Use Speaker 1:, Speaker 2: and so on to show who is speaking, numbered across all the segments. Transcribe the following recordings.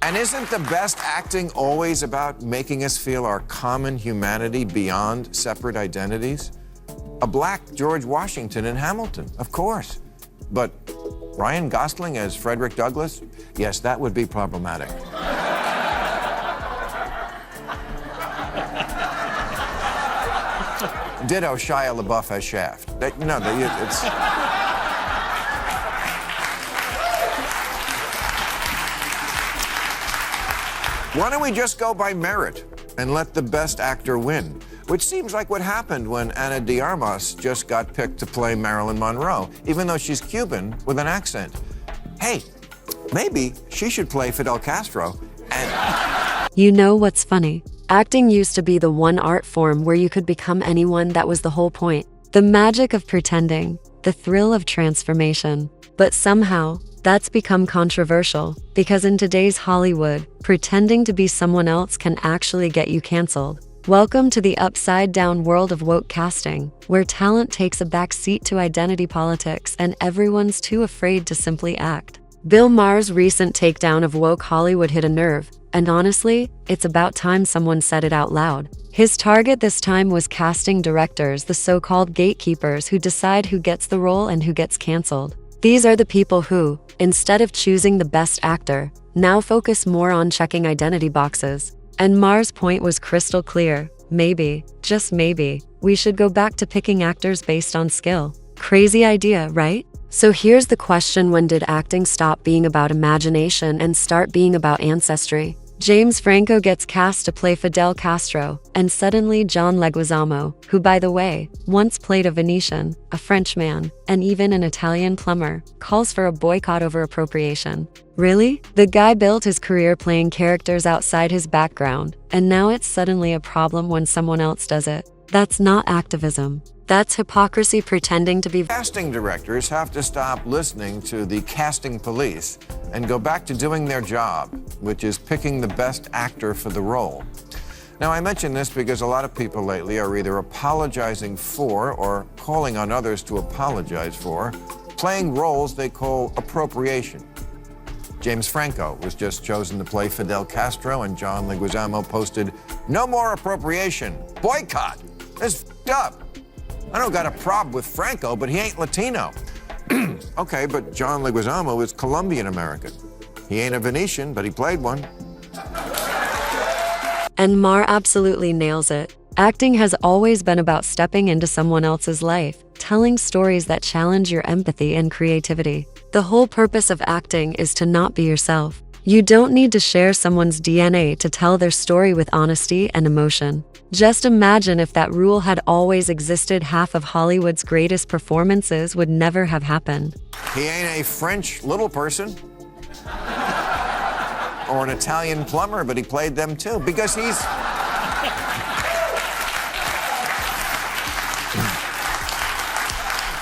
Speaker 1: And isn't the best acting always about making us feel our common humanity beyond separate identities? A black George Washington in Hamilton, of course. But Ryan Gosling as Frederick Douglass? Yes, that would be problematic. Ditto Shia LaBeouf as Shaft. It's... Why don't we just go by merit and let the best actor win? Which seems like what happened when Ana de Armas just got picked to play Marilyn Monroe, even though she's Cuban with an accent. Hey, maybe she should play Fidel Castro and...
Speaker 2: You know what's funny? Acting used to be the one art form where you could become anyone. That was the whole point. The magic of pretending, the thrill of transformation. But somehow, that's become controversial, because in today's Hollywood, pretending to be someone else can actually get you canceled. Welcome to the upside-down world of woke casting, where talent takes a back seat to identity politics and everyone's too afraid to simply act. Bill Maher's recent takedown of woke Hollywood hit a nerve, and honestly, it's about time someone said it out loud. His target this time was casting directors, the so-called gatekeepers who decide who gets the role and who gets canceled. These are the people who, instead of choosing the best actor, now focus more on checking identity boxes. And Maher's point was crystal clear. Maybe, just maybe, we should go back to picking actors based on skill. Crazy idea, right? So here's the question: when did acting stop being about imagination and start being about ancestry? James Franco gets cast to play Fidel Castro, and suddenly John Leguizamo, who by the way, once played a Venetian, a Frenchman, and even an Italian plumber, calls for a boycott over appropriation. Really? The guy built his career playing characters outside his background, and now it's suddenly a problem when someone else does it. That's not activism. That's hypocrisy pretending to be...
Speaker 1: Casting directors have to stop listening to the casting police and go back to doing their job, which is picking the best actor for the role. Now, I mention this because a lot of people lately are either apologizing for or calling on others to apologize for playing roles they call appropriation. James Franco was just chosen to play Fidel Castro, and John Leguizamo posted, "No more appropriation. Boycott. It's f***ed up. I don't got a problem with Franco, but he ain't Latino." Okay, but John Leguizamo is Colombian American. He ain't a Venetian, but he played one.
Speaker 2: And Maher absolutely nails it. Acting has always been about stepping into someone else's life, telling stories that challenge your empathy and creativity. The whole purpose of acting is to not be yourself. You don't need to share someone's DNA to tell their story with honesty and emotion. Just imagine if that rule had always existed, half of Hollywood's greatest performances would never have happened.
Speaker 1: He ain't a French little person or an Italian plumber, but he played them too, because he's...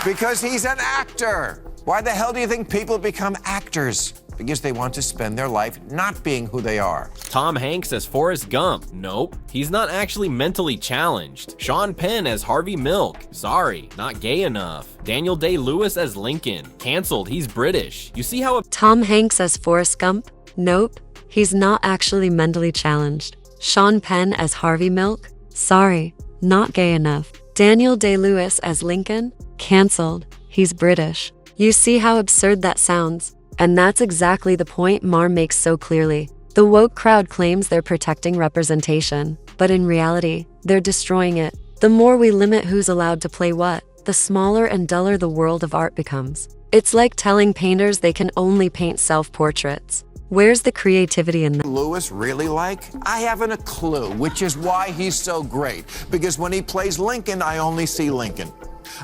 Speaker 1: because he's an actor. Why the hell do you think people become actors? Because they want to spend their life not being who they are.
Speaker 3: Tom Hanks as Forrest Gump. Nope, he's not actually mentally challenged. Sean Penn as Harvey Milk. Sorry, not gay enough. Daniel Day-Lewis as Lincoln. Cancelled, he's British. You see how...
Speaker 2: Tom Hanks as Forrest Gump? Nope, he's not actually mentally challenged. Sean Penn as Harvey Milk? Sorry, not gay enough. Daniel Day-Lewis as Lincoln? Cancelled, he's British. You see how absurd that sounds? And that's exactly the point Maher makes so clearly. The woke crowd claims they're protecting representation, but in reality, they're destroying it. The more we limit who's allowed to play what, the smaller and duller the world of art becomes. It's like telling painters they can only paint self-portraits. Where's the creativity in that?
Speaker 1: Lewis really like? I haven't a clue, which is why he's so great. Because when he plays Lincoln, I only see Lincoln.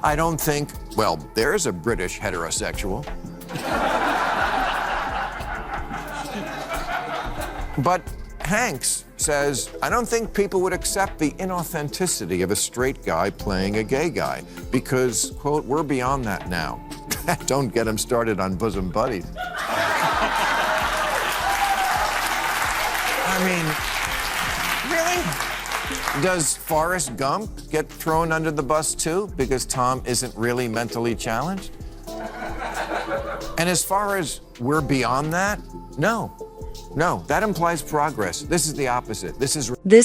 Speaker 1: I don't think, well, there's a British heterosexual. But Hanks says, I don't think people would accept the inauthenticity of a straight guy playing a gay guy because, quote, we're beyond that now. Don't get him started on bosom buddies. I mean, really? Does Forrest Gump get thrown under the bus too because Tom isn't really mentally challenged? And as far as we're beyond that, no. No, that implies progress. This is the opposite. This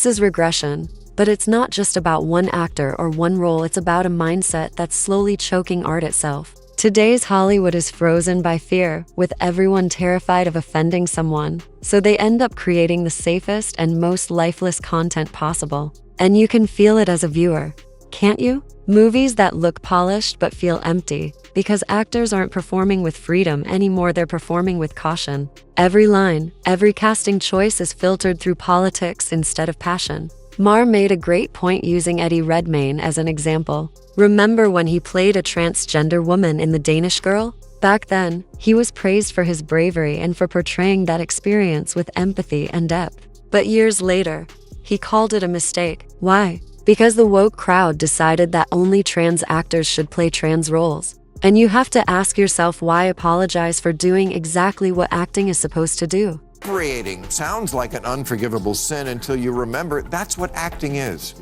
Speaker 1: is
Speaker 2: regression. But it's not just about one actor or one role, it's about a mindset that's slowly choking art itself. Today's Hollywood is frozen by fear, with everyone terrified of offending someone, so they end up creating the safest and most lifeless content possible. And you can feel it as a viewer, can't you? Movies that look polished but feel empty, because actors aren't performing with freedom anymore, they're performing with caution. Every line, every casting choice is filtered through politics instead of passion. Maher made a great point using Eddie Redmayne as an example. Remember when he played a transgender woman in The Danish Girl? Back then, he was praised for his bravery and for portraying that experience with empathy and depth. But years later, he called it a mistake. Why? Because the woke crowd decided that only trans actors should play trans roles. And you have to ask yourself, why apologize for doing exactly what acting is supposed to do?
Speaker 1: Creating sounds like an unforgivable sin until you remember that's what acting is.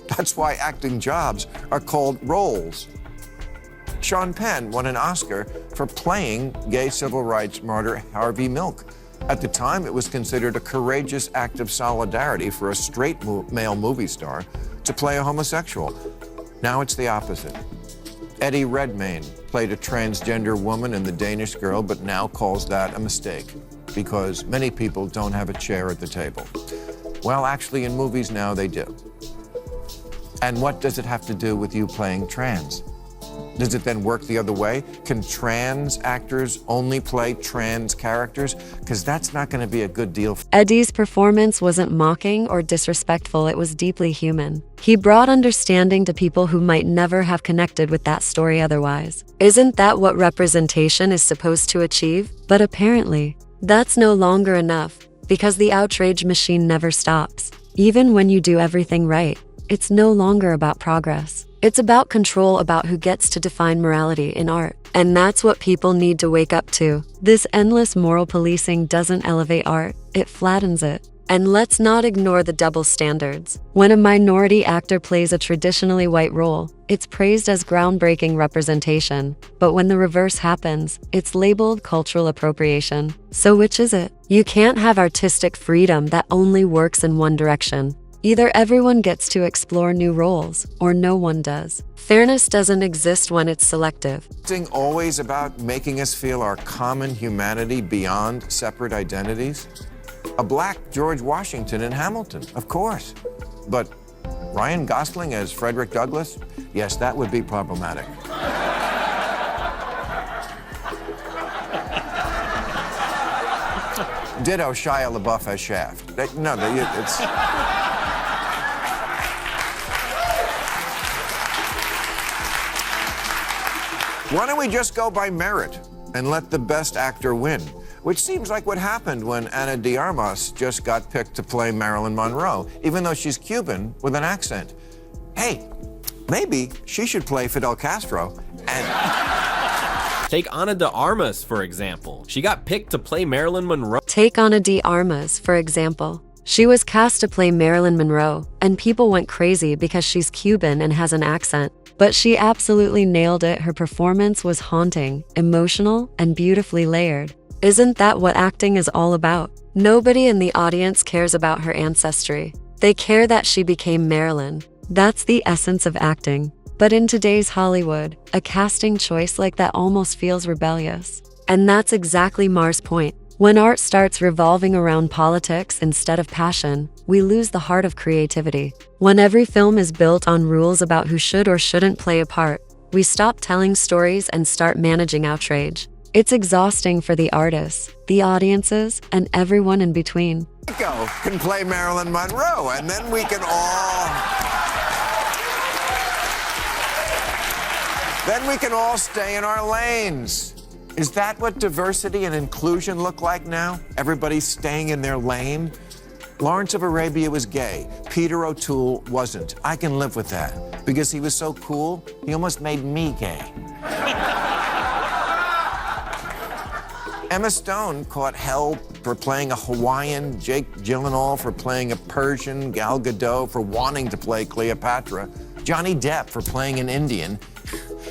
Speaker 1: That's why acting jobs are called roles. Sean Penn won an Oscar for playing gay civil rights martyr Harvey Milk. At the time, it was considered a courageous act of solidarity for a straight male movie star to play a homosexual. Now it's the opposite. Eddie Redmayne played a transgender woman in The Danish Girl, but now calls that a mistake because many people don't have a chair at the table. Well, actually, in movies now, they do. And what does it have to do with you playing trans? Does it then work the other way? Can trans actors only play trans characters? Because that's not going to be a good deal.
Speaker 2: Eddie's performance wasn't mocking or disrespectful, it was deeply human. He brought understanding to people who might never have connected with that story otherwise. Isn't that what representation is supposed to achieve? But apparently, that's no longer enough, because the outrage machine never stops. Even when you do everything right, it's no longer about progress. It's about control, about who gets to define morality in art. And that's what people need to wake up to. This endless moral policing doesn't elevate art, it flattens it. And let's not ignore the double standards. When a minority actor plays a traditionally white role, it's praised as groundbreaking representation. But when the reverse happens, it's labeled cultural appropriation. So which is it? You can't have artistic freedom that only works in one direction. Either everyone gets to explore new roles, or no one does. Fairness doesn't exist when it's selective.
Speaker 1: Is always about making us feel our common humanity beyond separate identities? A black George Washington in Hamilton, of course. But Ryan Gosling as Frederick Douglass? Yes, that would be problematic. Ditto Shia LaBeouf as Shaft. It's... Why don't we just go by merit and let the best actor win? Which seems like what happened when Ana de Armas just got picked to play Marilyn Monroe, even though she's Cuban with an accent. Hey, maybe she should play Fidel Castro and...
Speaker 3: Take Ana de Armas, for example. She got picked to play Marilyn Monroe.
Speaker 2: Take Ana de Armas, for example. She was cast to play Marilyn Monroe, and people went crazy because she's Cuban and has an accent. But she absolutely nailed it. Her performance was haunting, emotional, and beautifully layered. Isn't that what acting is all about? Nobody in the audience cares about her ancestry. They care that she became Marilyn. That's the essence of acting. But in today's Hollywood, a casting choice like that almost feels rebellious. And that's exactly Maher's point. When art starts revolving around politics instead of passion, we lose the heart of creativity. When every film is built on rules about who should or shouldn't play a part, we stop telling stories and start managing outrage. It's exhausting for the artists, the audiences, and everyone in between.
Speaker 1: Go can play Marilyn Monroe, and then we can all stay in our lanes. Is that what diversity and inclusion look like now? Everybody's staying in their lane? Lawrence of Arabia was gay. Peter O'Toole wasn't. I can live with that. Because he was so cool, he almost made me gay. Emma Stone caught hell for playing a Hawaiian, Jake Gyllenhaal for playing a Persian, Gal Gadot for wanting to play Cleopatra, Johnny Depp for playing an Indian.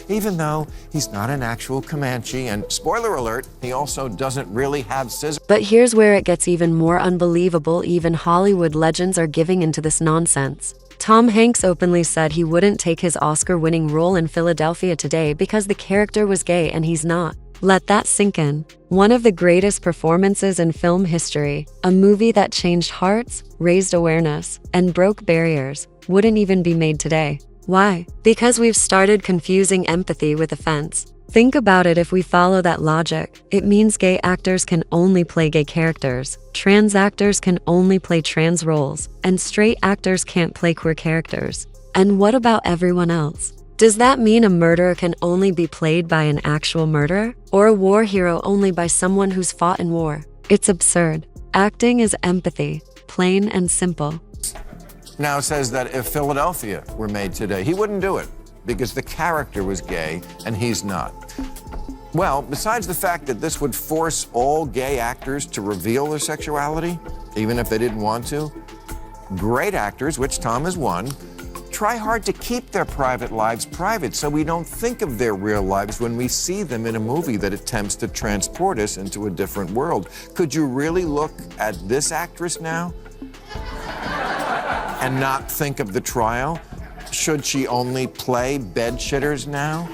Speaker 1: even though he's not an actual Comanche, and spoiler alert, he also doesn't really have scissors.
Speaker 2: But here's where it gets even more unbelievable. Even Hollywood legends are giving into this nonsense. Tom Hanks openly said he wouldn't take his Oscar-winning role in Philadelphia today because the character was gay, and he's not. Let that sink in. One of the greatest performances in film history, a movie that changed hearts, raised awareness, and broke barriers, wouldn't even be made today. Why? Because we've started confusing empathy with offense. Think about it. If we follow that logic, it means gay actors can only play gay characters, trans actors can only play trans roles, and straight actors can't play queer characters. And what about everyone else? Does that mean a murderer can only be played by an actual murderer? Or a war hero only by someone who's fought in war? It's absurd. Acting is empathy, plain and simple.
Speaker 1: Now says that if Philadelphia were made today, he wouldn't do it because the character was gay and he's not. Well, besides the fact that this would force all gay actors to reveal their sexuality, even if they didn't want to, great actors, which Tom is one, try hard to keep their private lives private so we don't think of their real lives when we see them in a movie that attempts to transport us into a different world. Could you really look at this actress now and not think of the trial? Should she only play bedshitters now?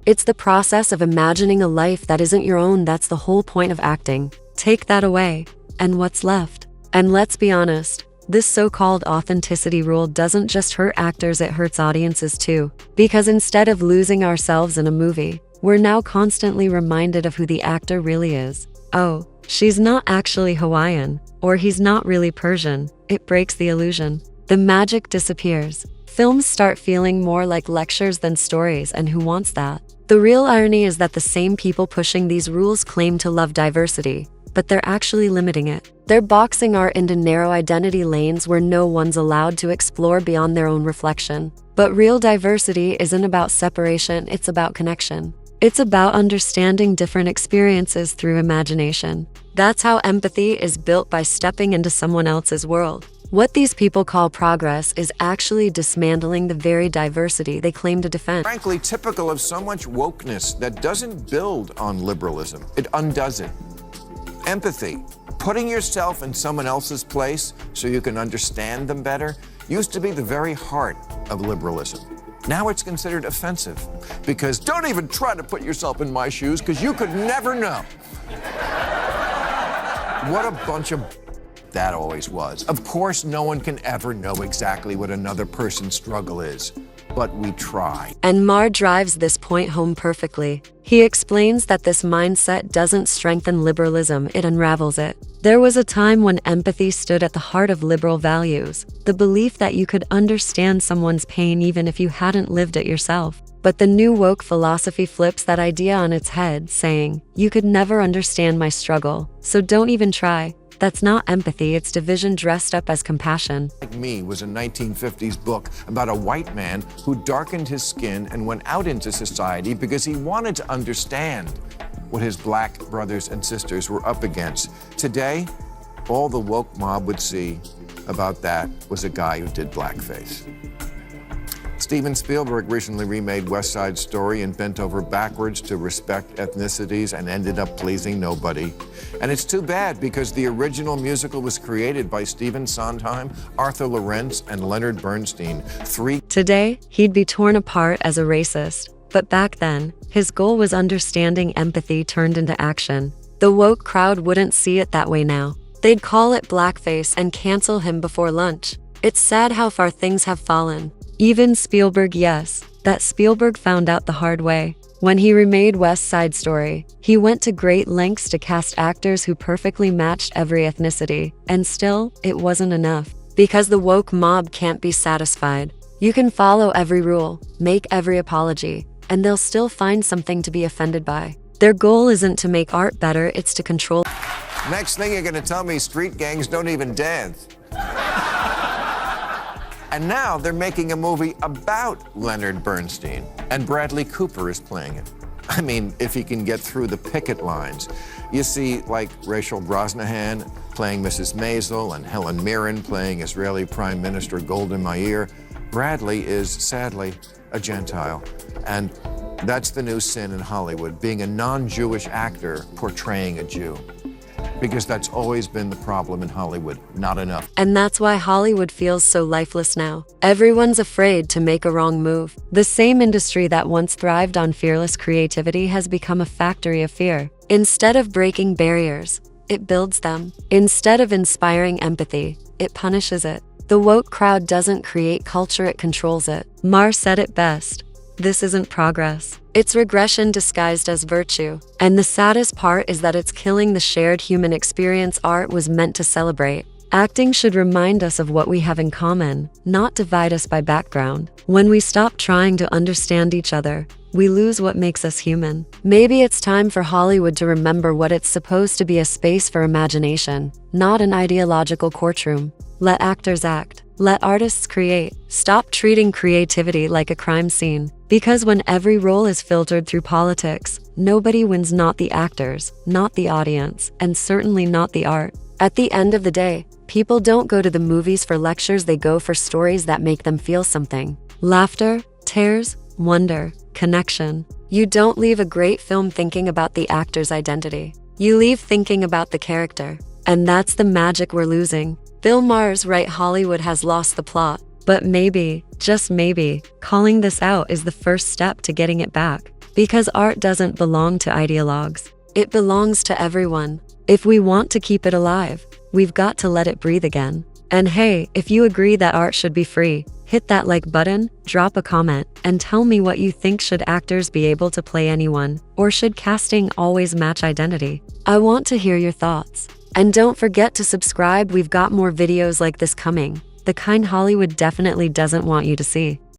Speaker 2: It's the process of imagining a life that isn't your own. That's the whole point of acting. Take that away, and what's left? And let's be honest, this so-called authenticity rule doesn't just hurt actors, it hurts audiences too. Because instead of losing ourselves in a movie, we're now constantly reminded of who the actor really is. Oh, she's not actually Hawaiian, or he's not really Persian. It breaks the illusion. The magic disappears. Films start feeling more like lectures than stories, and who wants that? The real irony is that the same people pushing these rules claim to love diversity, but they're actually limiting it. They're boxing art into narrow identity lanes where no one's allowed to explore beyond their own reflection. But real diversity isn't about separation, it's about connection. It's about understanding different experiences through imagination. That's how empathy is built, by stepping into someone else's world. What these people call progress is actually dismantling the very diversity they claim to defend.
Speaker 1: Frankly, typical of so much wokeness that doesn't build on liberalism. It undoes it. Empathy, putting yourself in someone else's place so you can understand them better, used to be the very heart of liberalism. Now it's considered offensive because don't even try to put yourself in my shoes because you could never know. What a bunch of that always was. Of course, no one can ever know exactly what another person's struggle is, but we try.
Speaker 2: And Maher drives this point home perfectly. He explains that this mindset doesn't strengthen liberalism, it unravels it. There was a time when empathy stood at the heart of liberal values, the belief that you could understand someone's pain even if you hadn't lived it yourself. But the new woke philosophy flips that idea on its head, saying, you could never understand my struggle, so don't even try. That's not empathy, it's division dressed up as compassion.
Speaker 1: Like Me was a 1950s book about a white man who darkened his skin and went out into society because he wanted to understand what his black brothers and sisters were up against. Today, all the woke mob would see about that was a guy who did blackface. Steven Spielberg recently remade West Side Story and bent over backwards to respect ethnicities and ended up pleasing nobody. And it's too bad because the original musical was created by Stephen Sondheim, Arthur Lawrence, and Leonard Bernstein.
Speaker 2: Today, he'd be torn apart as a racist. But back then, his goal was understanding empathy turned into action. The woke crowd wouldn't see it that way now. They'd call it blackface and cancel him before lunch. It's sad how far things have fallen. Even Spielberg, yes, that Spielberg found out the hard way. When he remade West Side Story, he went to great lengths to cast actors who perfectly matched every ethnicity. And still, it wasn't enough. Because the woke mob can't be satisfied. You can follow every rule, make every apology, and they'll still find something to be offended by. Their goal isn't to make art better, it's to control.
Speaker 1: Next thing you're gonna tell me street gangs don't even dance. And now they're making a movie about Leonard Bernstein, and Bradley Cooper is playing it. I mean, if he can get through the picket lines. You see, like Rachel Brosnahan playing Mrs. Maisel and Helen Mirren playing Israeli Prime Minister Golda Meir. Bradley is sadly a Gentile. And that's the new sin in Hollywood, being a non-Jewish actor portraying a Jew. Because that's always been the problem in Hollywood, not enough.
Speaker 2: And that's why Hollywood feels so lifeless now. Everyone's afraid to make a wrong move. The same industry that once thrived on fearless creativity has become a factory of fear. Instead of breaking barriers, it builds them. Instead of inspiring empathy, it punishes it. The woke crowd doesn't create culture, it controls it. Maher said it best. This isn't progress. It's regression disguised as virtue. And the saddest part is that it's killing the shared human experience art was meant to celebrate. Acting should remind us of what we have in common, not divide us by background. When we stop trying to understand each other, we lose what makes us human. Maybe it's time for Hollywood to remember what it's supposed to be: a space for imagination, not an ideological courtroom. Let actors act. Let artists create. Stop treating creativity like a crime scene. Because when every role is filtered through politics, nobody wins, not the actors, not the audience, and certainly not the art. At the end of the day, people don't go to the movies for lectures, they go for stories that make them feel something. Laughter, tears, wonder, connection. You don't leave a great film thinking about the actor's identity. You leave thinking about the character. And that's the magic we're losing. Bill Maher's right, Hollywood has lost the plot. But maybe, just maybe, calling this out is the first step to getting it back. Because art doesn't belong to ideologues. It belongs to everyone. If we want to keep it alive, we've got to let it breathe again. And hey, if you agree that art should be free, hit that like button, drop a comment, and tell me what you think. Should actors be able to play anyone? Or should casting always match identity? I want to hear your thoughts. And don't forget to subscribe, we've got more videos like this coming, the kind Hollywood definitely doesn't want you to see.